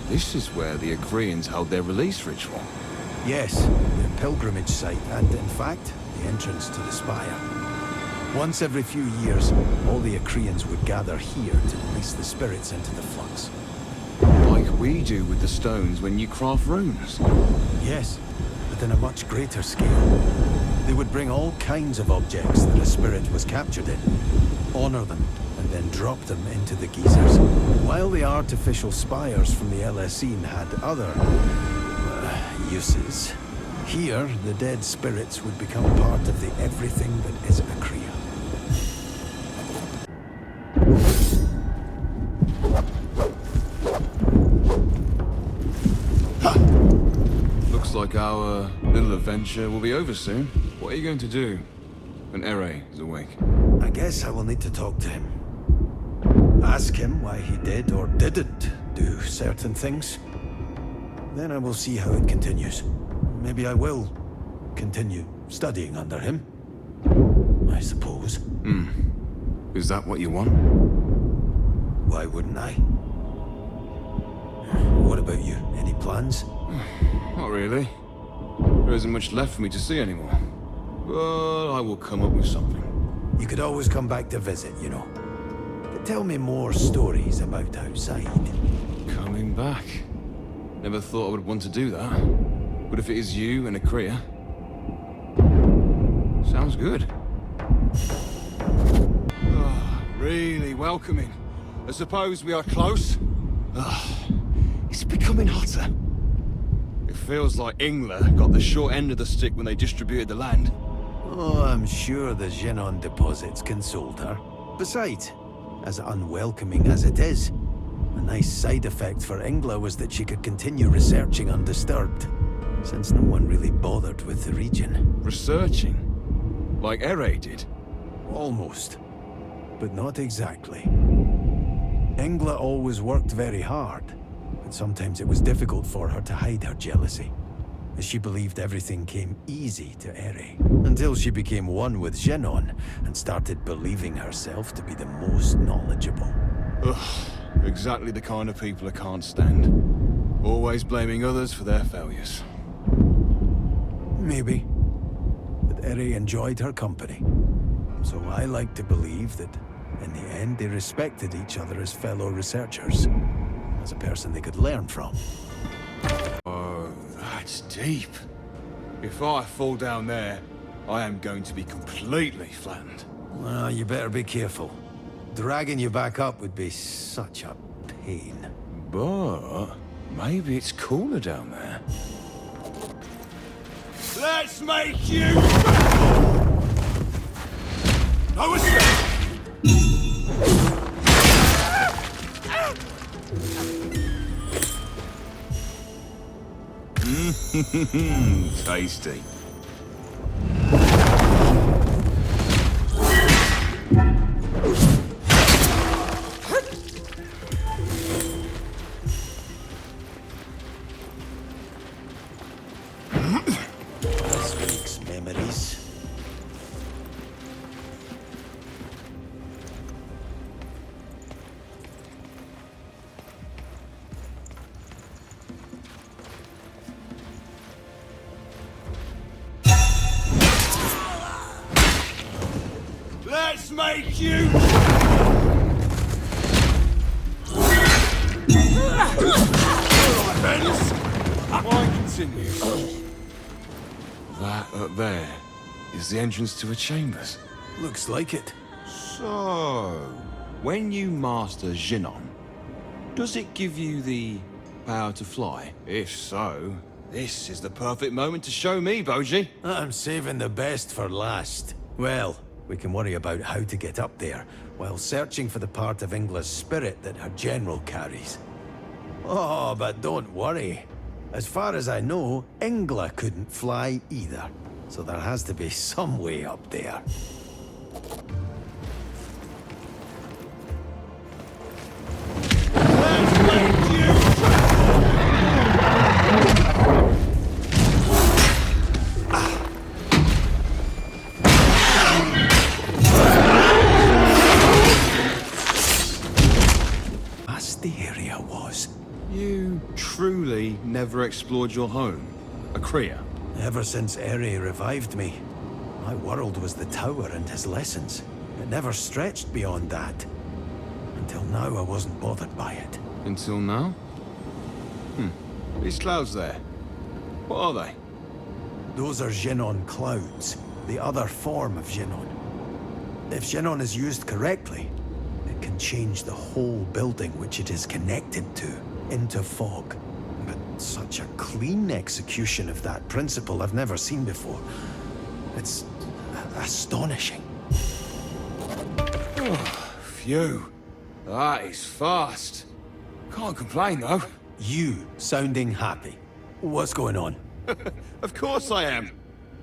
This is where the Agrians held their release ritual. Yes, the pilgrimage site and, in fact, the entrance to the spire. Once every few years, all the Acrians would gather here to release the spirits into the flux. Like we do with the stones when you craft runes. Yes, but in a much greater scale. They would bring all kinds of objects that a spirit was captured in, honor them, and then drop them into the geysers. While the artificial spires from the LSE had other uses, here the dead spirits would become part of the everything that is Acria. Looks like our little adventure will be over soon. What are you going to do when Ere is awake? I guess I will need to talk to him. Ask him why he did or didn't do certain things. Then I will see how it continues. Maybe I will continue studying under him. I suppose. Is that what you want? Why wouldn't I? What about you? Any plans? Not really. There isn't much left for me to see anymore. But I will come up with something. You could always come back to visit, you know. But tell me more stories about outside. Coming back. Never thought I would want to do that. But if it is you and Acria... sounds good. Really welcoming. I suppose we are close. It's becoming hotter. It feels like Ingler got the short end of the stick when they distributed the land. Oh, I'm sure the Genon deposits consoled her. Besides, as unwelcoming as it is, a nice side effect for Ingler was that she could continue researching undisturbed, since no one really bothered with the region. Researching? Like Ere did? Almost. But not exactly. Ingler always worked very hard, but sometimes it was difficult for her to hide her jealousy, as she believed everything came easy to Ere, until she became one with Genon and started believing herself to be the most knowledgeable. Ugh, exactly the kind of people I can't stand. Always blaming others for their failures. Maybe. But Ere enjoyed her company. So I like to believe that, in the end, they respected each other as fellow researchers. As a person they could learn from. Oh, that's deep. If I fall down there, I am going to be completely flattened. Well, you better be careful. Dragging you back up would be such a pain. But maybe it's cooler down there. Let's make you... I was tasty. Last week's memories. Let's make you... Why continue? That up there is the entrance to a chambers. Looks like it. So, when you master Genon, does it give you the power to fly? If so, this is the perfect moment to show me, Boji. I'm saving the best for last. Well, we can worry about how to get up there, while searching for the part of Ingla's spirit that her general carries. Oh, but don't worry. As far as I know, Ingla couldn't fly either. So there has to be some way up there. Vast the area was. You truly never explored your home? Akria? Ever since Eri revived me, my world was the tower and his lessons. It never stretched beyond that. Until now, I wasn't bothered by it. Until now? These clouds there. What are they? Those are Genon clouds, the other form of Genon. If Genon is used correctly, it can change the whole building which it is connected to into fog. But such a clean execution of that principle I've never seen before. It's astonishing. Phew. That is fast. Can't complain, though. You sounding happy. What's going on? Of course I am.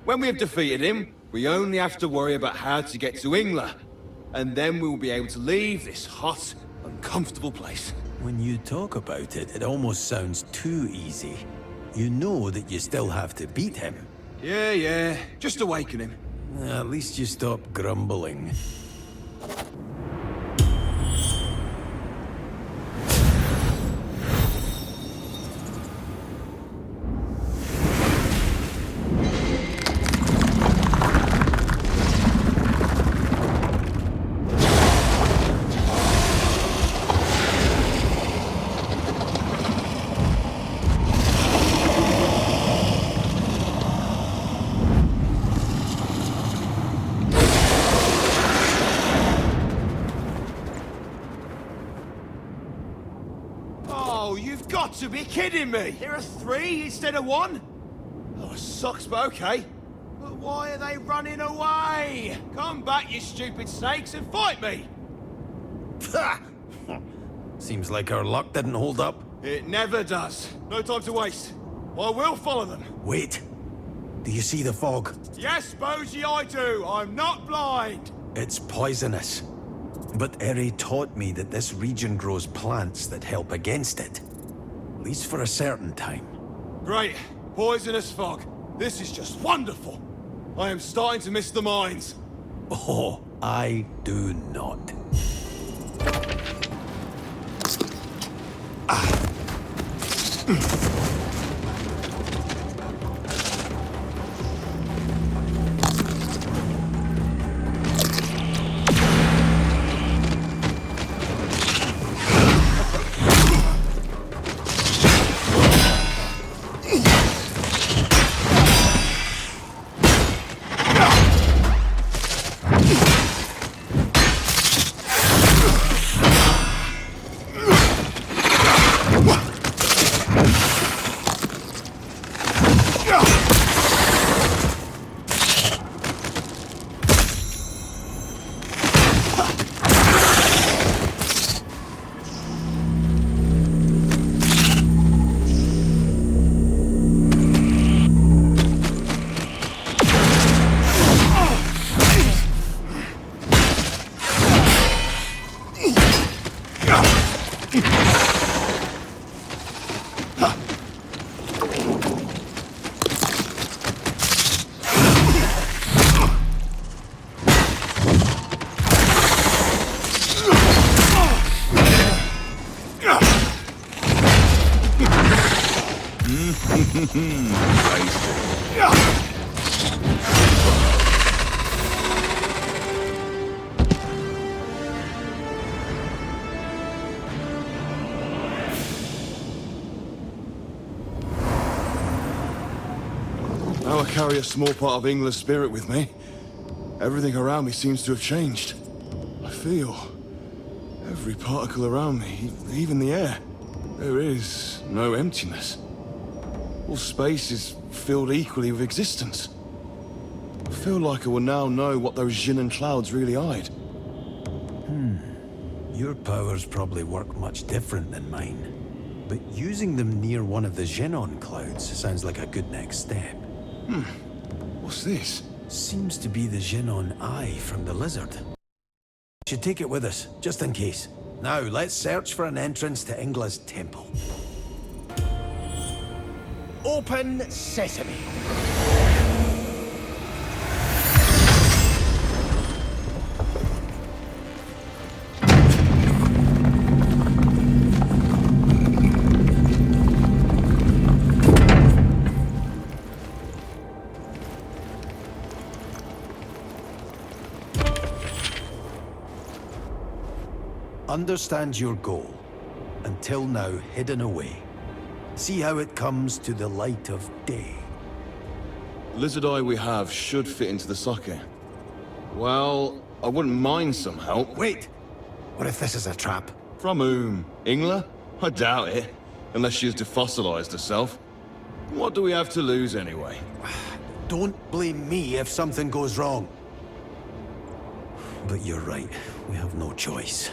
When we have defeated him, we only have to worry about how to get to Ingla. And then we will be able to leave this hot, uncomfortable place. When you talk about it, it almost sounds too easy. You know that you still have to beat him. Yeah. Just awaken him. At least you stop grumbling. You've got to be kidding me! There are 3 instead of 1? Oh, sucks, but okay. But why are they running away? Come back, you stupid snakes, and fight me! Seems like our luck didn't hold up. It never does. No time to waste. I will follow them. Wait. Do you see the fog? Yes, Boji, I do. I'm not blind. It's poisonous. But Eri taught me that this region grows plants that help against it. At least for a certain time. Great. Poisonous fog. This is just wonderful. I am starting to miss the mines. Oh, I do not. Now I carry a small part of England's spirit with me. Everything around me seems to have changed. I feel every particle around me, even the air. There is no emptiness. All space is filled equally with existence. I feel like I will now know what those Jinan clouds really hide. Your powers probably work much different than mine. But using them near one of the Genon clouds sounds like a good next step. What's this? Seems to be the Genon eye from the lizard. Should take it with us, just in case. Now, let's search for an entrance to Ingla's temple. Open sesame. understand your goal, until now hidden away. See how it comes to the light of day. Lizard eye we have should fit into the socket. Well, I wouldn't mind some help. Wait! What if this is a trap? From whom? Ingla? I doubt it. Unless she has defossilized herself. What do we have to lose anyway? Don't blame me if something goes wrong. But you're right, we have no choice.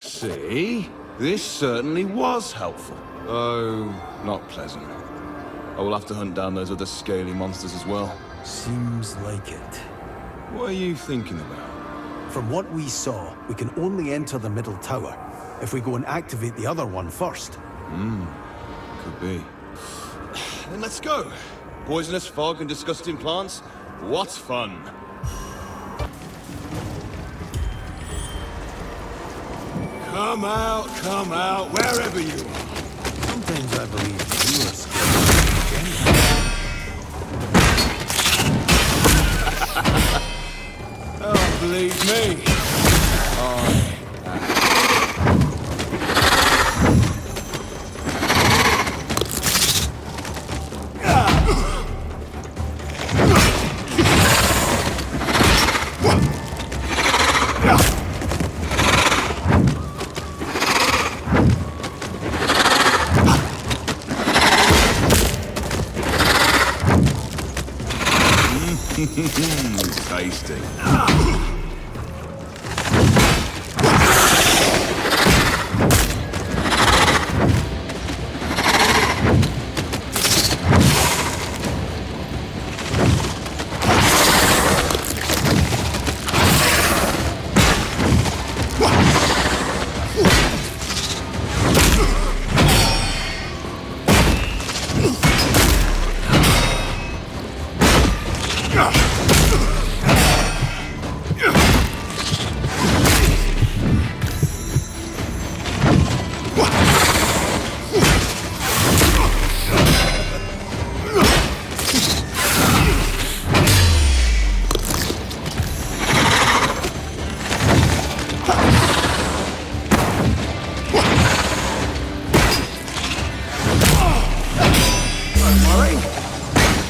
See? This certainly was helpful. Oh, not pleasant. I will have to hunt down those other scaly monsters as well. Seems like it. What are you thinking about? From what we saw, we can only enter the middle tower if we go and activate the other one first. Could be. Then let's go. Poisonous fog and disgusting plants? What fun! Come out, wherever you are. Sometimes I believe you are scared. Oh, believe me. Tasty.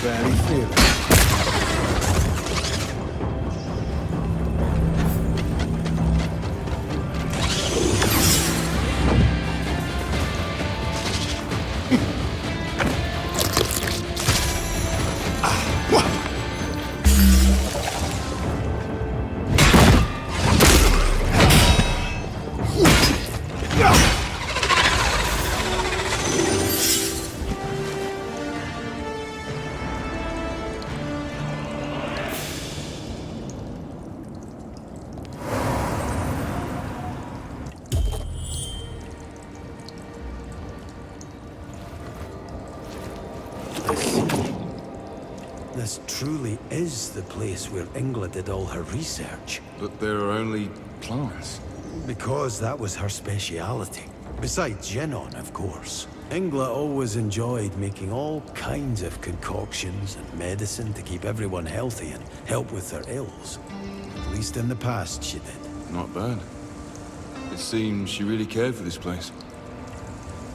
Barely feel it. This truly is the place where Ingla did all her research. But there are only plants. Because that was her speciality. Besides Genon, of course. Ingla always enjoyed making all kinds of concoctions and medicine to keep everyone healthy and help with their ills. At least in the past, she did. Not bad. It seems she really cared for this place.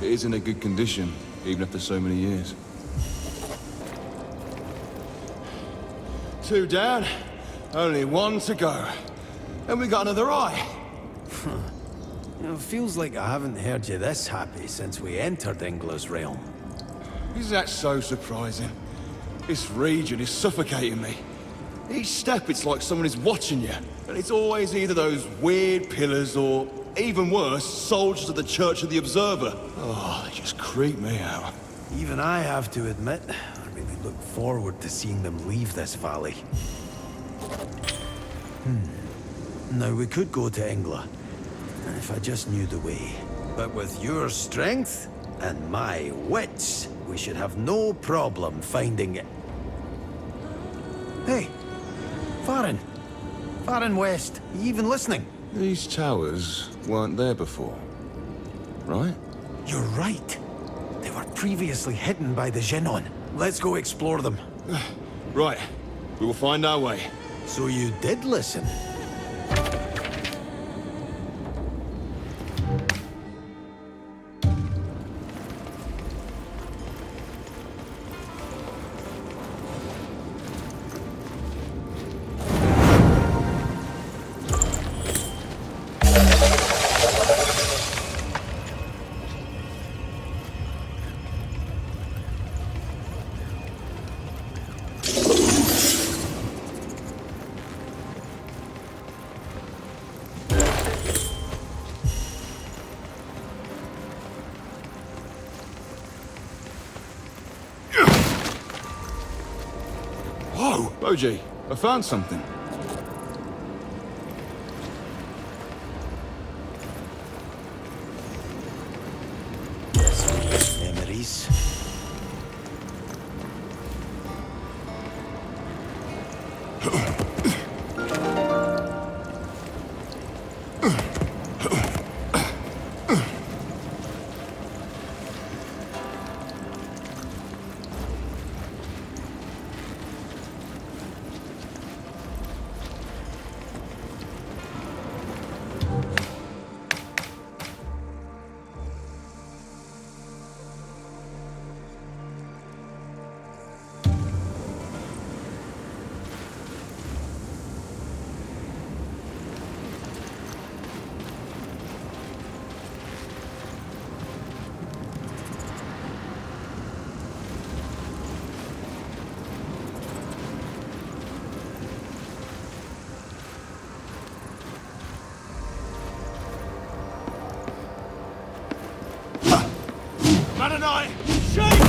It is in a good condition, even after so many years. 2 down, only 1 to go. And we got another eye. You know, it feels like I haven't heard you this happy since we entered Ingla's realm. Is that so surprising? This region is suffocating me. Each step it's like someone is watching you. And it's always either those weird pillars or, even worse, soldiers of the Church of the Observer. Oh, they just creep me out. Even I have to admit, I really look forward to seeing them leave this valley. Now, we could go to Engla, if I just knew the way. But with your strength and my wits, we should have no problem finding it. Hey, Farron. Farron West, you even listening? These towers weren't there before, right? You're right. They were previously hidden by the Genon. Let's go explore them. Right. We will find our way. So you did listen? Whoa! Boji, I found something. Memories. Madonai! Shake!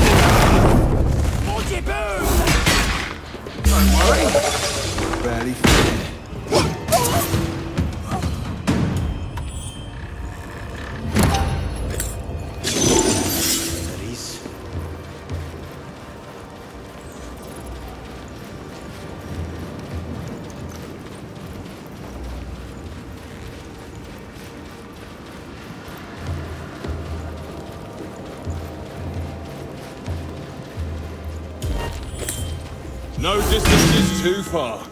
Moji Boo! Don't worry. Barely fair. Memories. No distance is too far.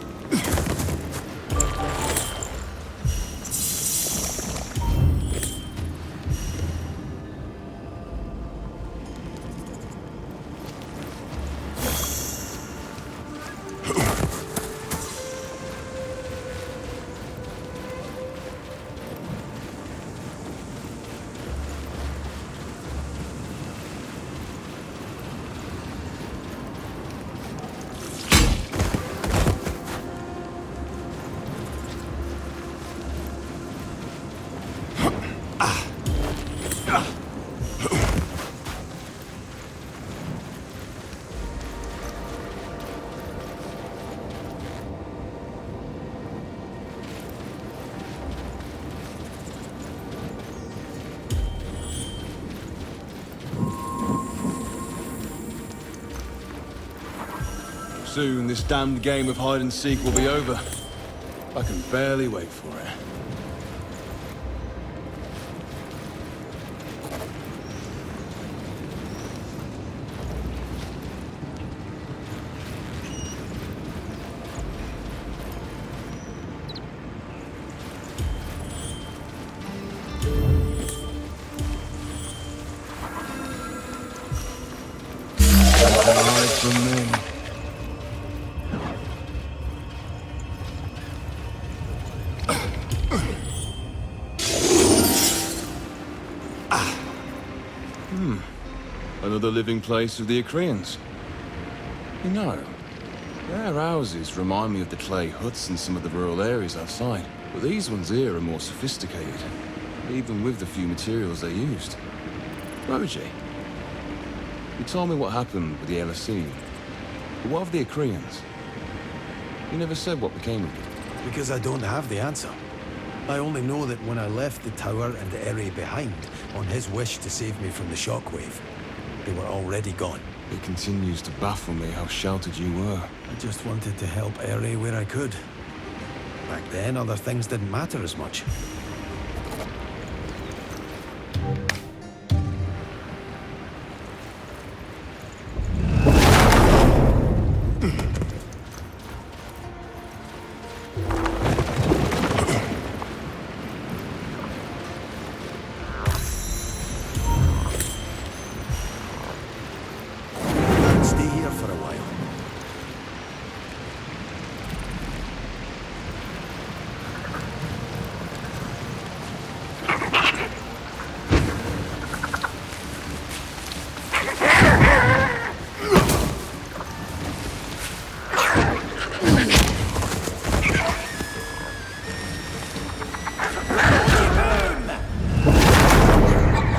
Soon, this damned game of hide and seek will be over. I can barely wait for it. Hide from me. Another living place of the Acreans. You know, their houses remind me of the clay huts in some of the rural areas outside. But these ones here are more sophisticated, even with the few materials they used. Roji, You told me what happened with the LSE. But what of the Acreans? You never said what became of them. Because I don't have the answer. I only know that when I left the tower and Eri behind, on his wish to save me from the shockwave, they were already gone. It continues to baffle me how sheltered you were. I just wanted to help Eri where I could. Back then, other things didn't matter as much. Stay here for a while.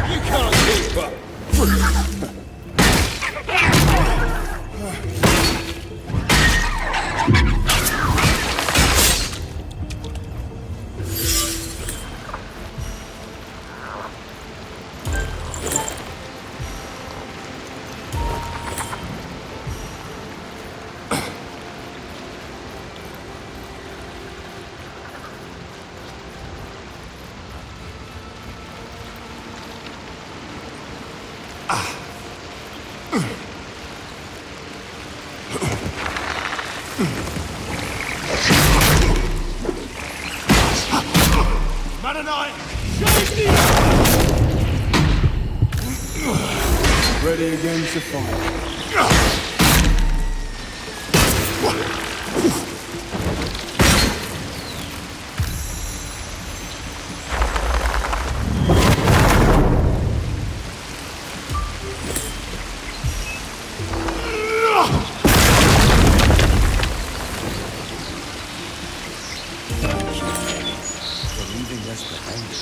You can't keep up! Ready again to fight. We're leaving this behind us.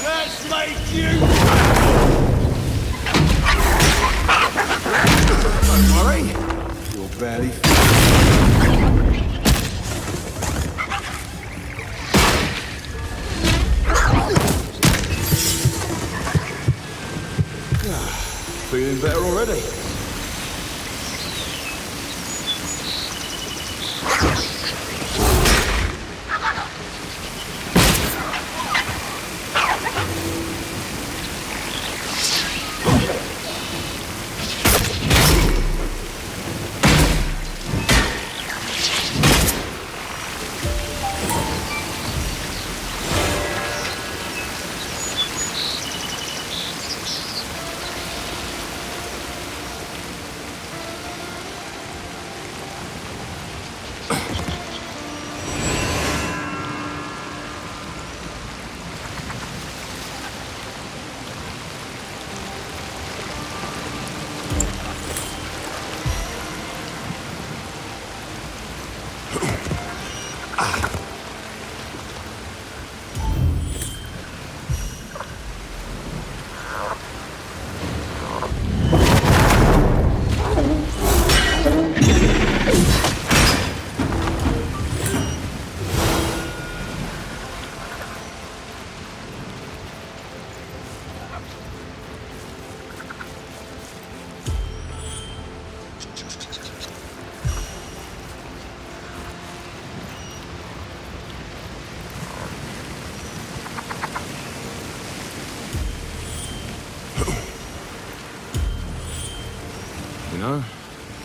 Let's make you... Don't worry, you're barely... Feeling better already?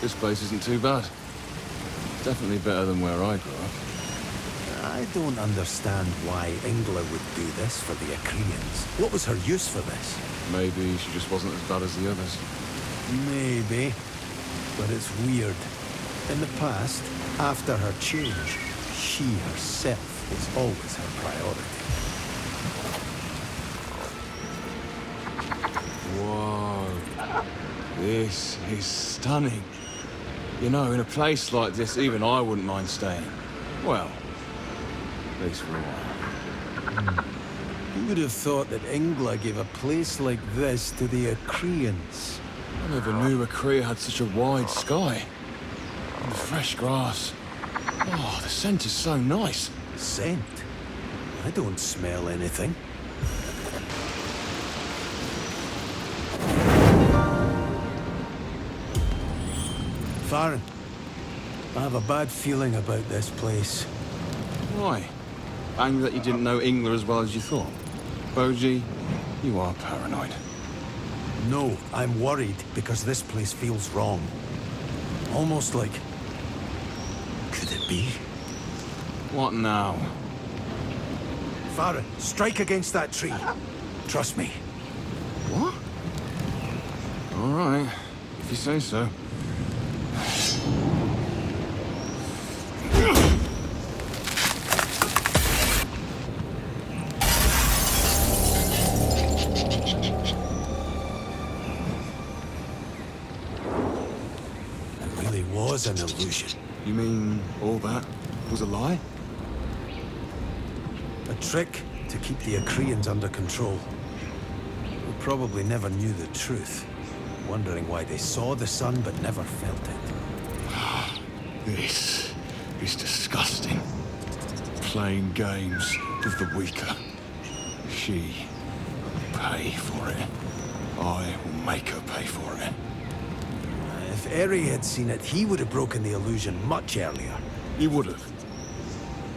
This place isn't too bad. Definitely better than where I grew up. I don't understand why Ingla would do this for the Achaeans. What was her use for this? Maybe she just wasn't as bad as the others. Maybe. But it's weird. In the past, after her change, she herself was always her priority. Whoa. This is stunning. You know, in a place like this, even I wouldn't mind staying. Well, at least for a while. Who would have thought that Ingla gave a place like this to the Achaeans? I never knew Akria had such a wide sky. And the fresh grass. Oh, the scent is so nice. Scent? I don't smell anything. Farron, I have a bad feeling about this place. Why? Angry that you didn't know Ingla as well as you thought? Boji, you are paranoid. No, I'm worried because this place feels wrong. Almost like... Could it be? What now? Farron, strike against that tree. Trust me. What? All right, if you say so. It really was an illusion. You mean all that was a lie? A trick to keep the Achaeans under control. We probably never knew the truth, wondering why they saw the sun but never felt it. This is disgusting. Playing games with the weaker. She will pay for it. I will make her pay for it. If Eri had seen it, he would have broken the illusion much earlier. He would have.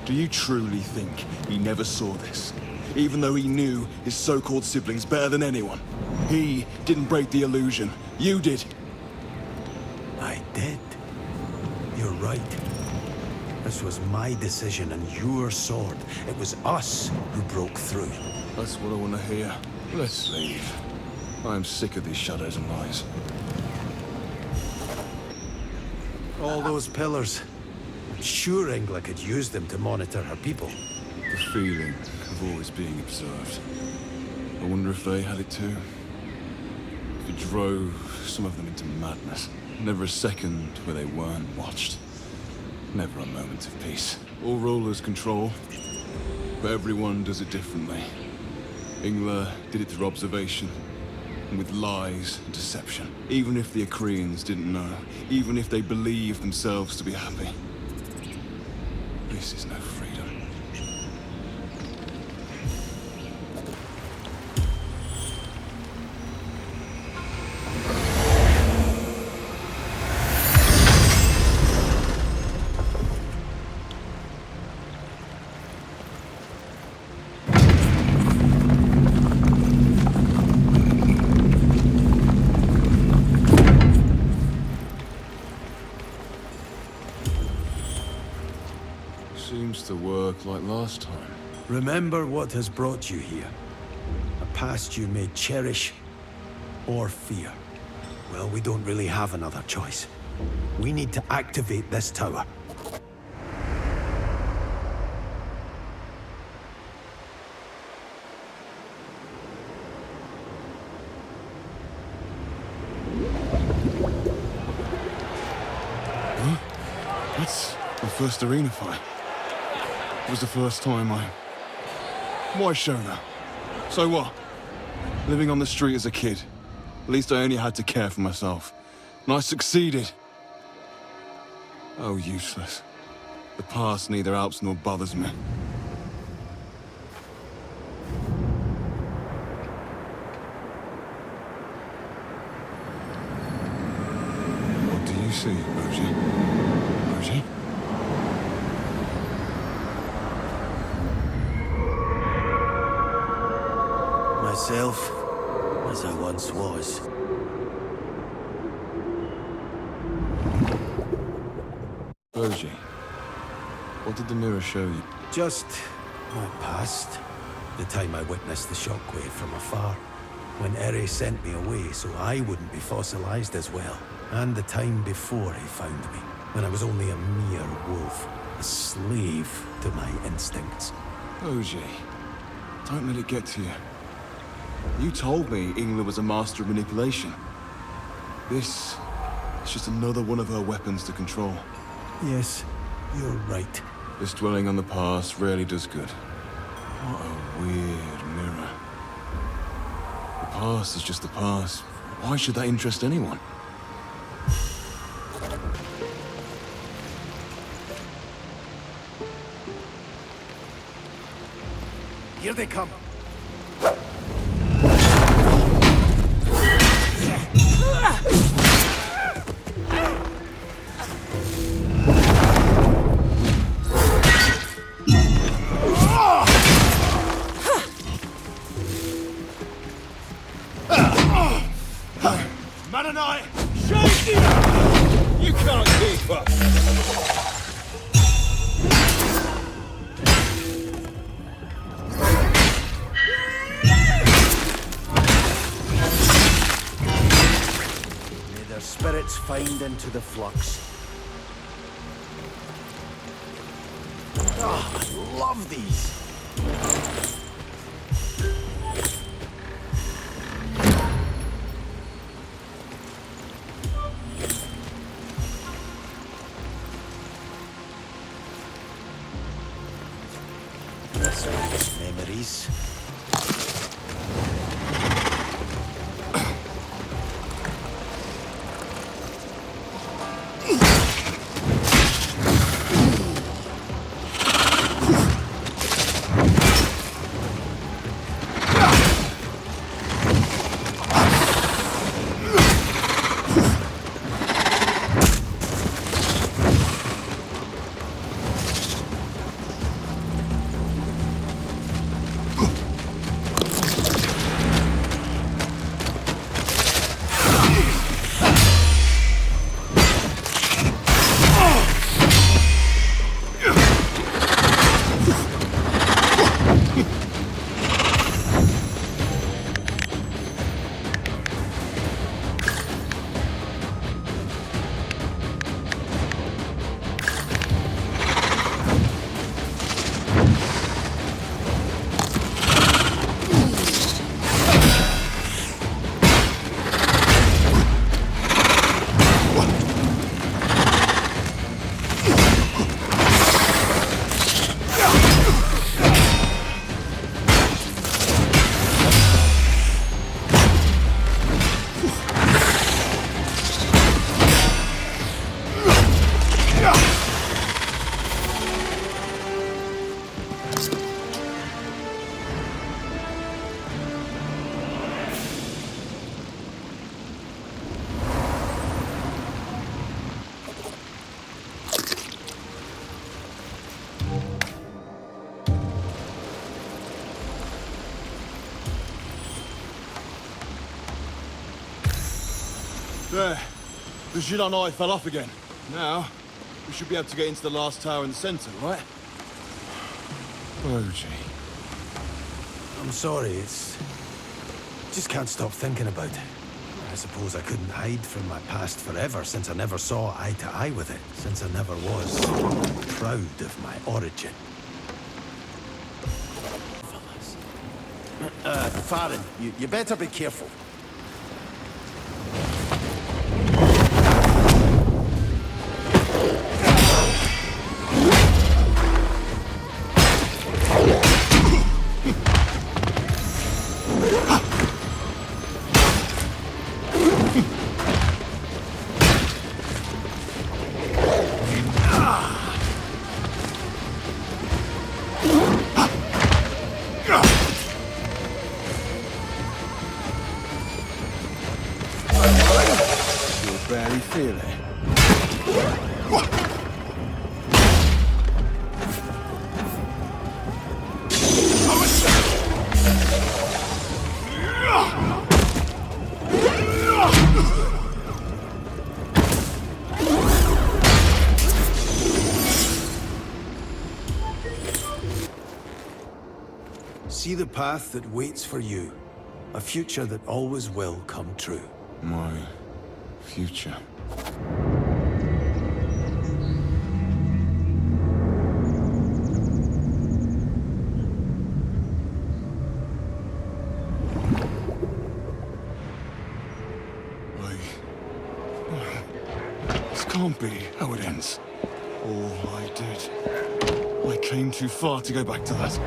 Do you truly think he never saw this? Even though he knew his so-called siblings better than anyone? He didn't break the illusion. You did. I did. You're right. This was my decision and your sword. It was us who broke through. That's what I want to hear. Let's leave. I am sick of these shadows and lies. All those pillars. I'm sure Ingla could use them to monitor her people. The feeling of always being observed. I wonder if they had it too. If it drove some of them into madness. Never a second where they weren't watched. Never a moment of peace. All rulers control, but everyone does it differently. Ingla did it through observation, and with lies and deception. Even if the Achaeans didn't know, even if they believed themselves to be happy. This is no freedom. Seems to work like last time. Remember what has brought you here. A past you may cherish or fear. Well, we don't really have another choice. We need to activate this tower. Huh? That's my first arena fight. It was the first time Why Shona? So what? Living on the street as a kid. At least I only had to care for myself. And I succeeded. Oh, useless. The past neither helps nor bothers me. What do you see, Boji? Boji? Myself, as I once was. Boji, what did the mirror show you? Just my past. The time I witnessed the shockwave from afar. When Eri sent me away so I wouldn't be fossilized as well. And the time before he found me, when I was only a mere wolf, a slave to my instincts. Boji, don't let it get to you. You told me Ingla was a master of manipulation. This is just another one of her weapons to control. Yes, you're right. This dwelling on the past rarely does good. What a weird mirror. The past is just the past. Why should that interest anyone? Here they come. Mananai! Shake! You can't keep up! May their spirits find into the flux. Oh, I love these. Sweet memories. There. The Jilanai fell off again. Now, we should be able to get into the last tower in the center, right? Boji. I'm sorry, it's... just can't stop thinking about it. I suppose I couldn't hide from my past forever, since I never saw eye to eye with it, since I never was proud of my origin. Farron, you better be careful. see the path that waits for you. A future that always will come true. My future. This can't be how it ends. All I did. I came too far to go back to that.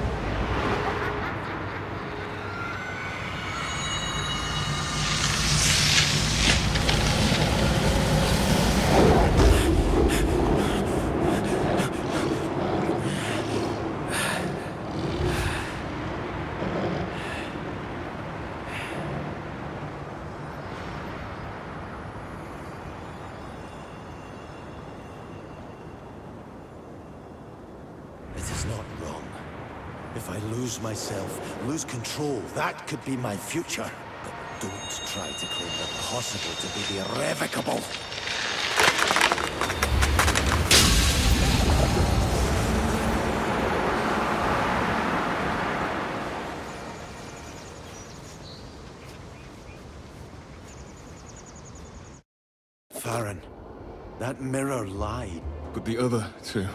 It is not wrong. If I lose myself, lose control, that could be my future. But don't try to claim the possible to be the irrevocable. Farron, that mirror lied. But the other two.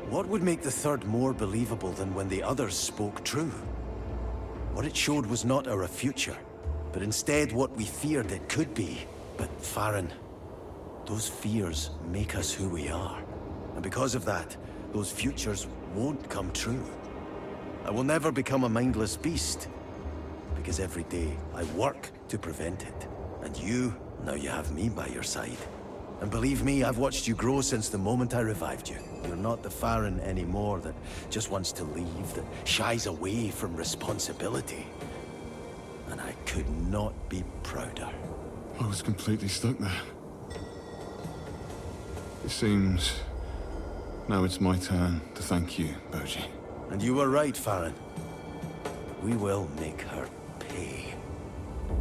What would make the third more believable than when the others spoke true? What it showed was not our future, but instead what we feared it could be. But Farron, those fears make us who we are. And because of that, those futures won't come true. I will never become a mindless beast, because every day I work to prevent it. And you, now you have me by your side. And believe me, I've watched you grow since the moment I revived you. You're not the Farron anymore that just wants to leave, that shies away from responsibility. And I could not be prouder. I was completely stuck there. It seems now it's my turn to thank you, Boji. And you were right, Farron. We will make her pay.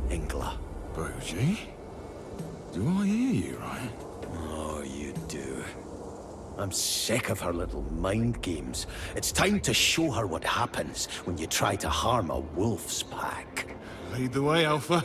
Ingla. Boji? Do I hear you right? Oh, you do. I'm sick of her little mind games. It's time to show her what happens when you try to harm a wolf's pack. Lead the way, Alpha.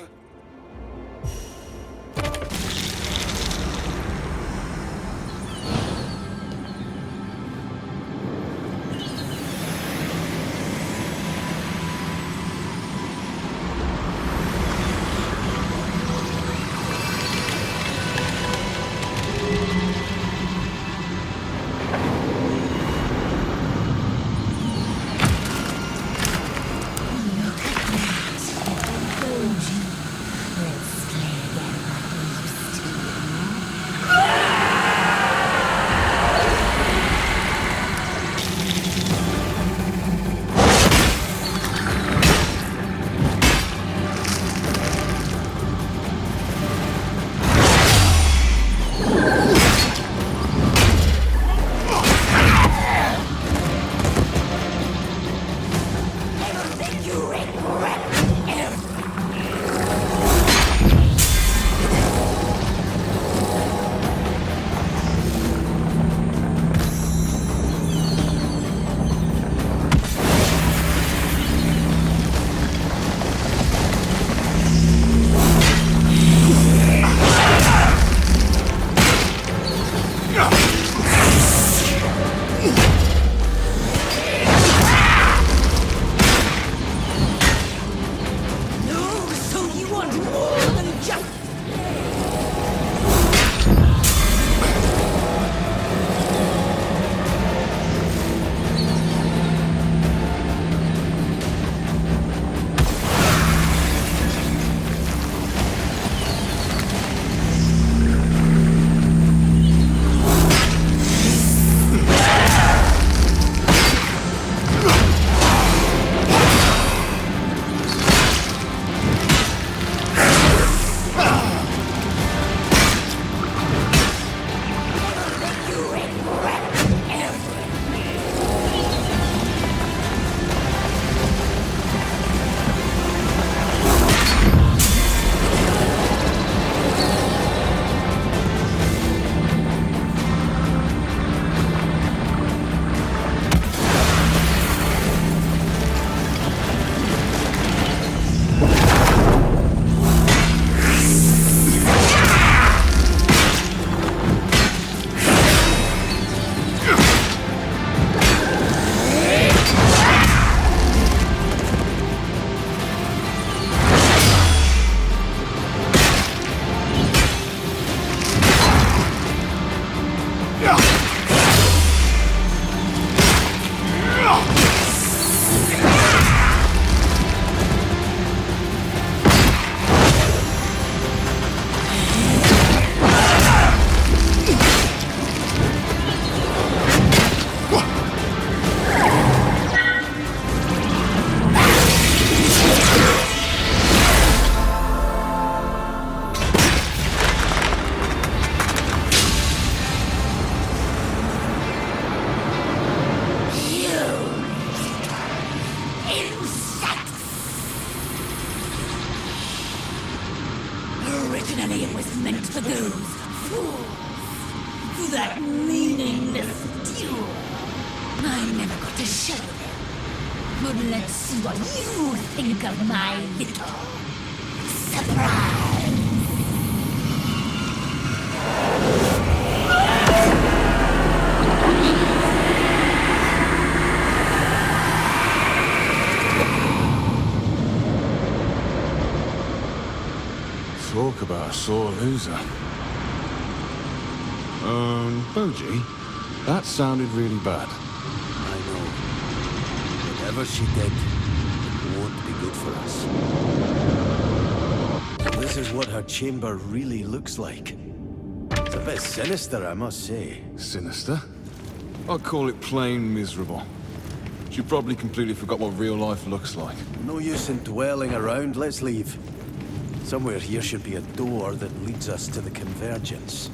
I never got to show them. But let's see what you think of my little surprise. Talk about a sore loser. Boji, that sounded really bad. I know. Whatever she did, it won't be good for us. This is what her chamber really looks like. It's a bit sinister, I must say. Sinister? I'd call it plain miserable. She probably completely forgot what real life looks like. No use in dwelling around, let's leave. Somewhere here should be a door that leads us to the Convergence.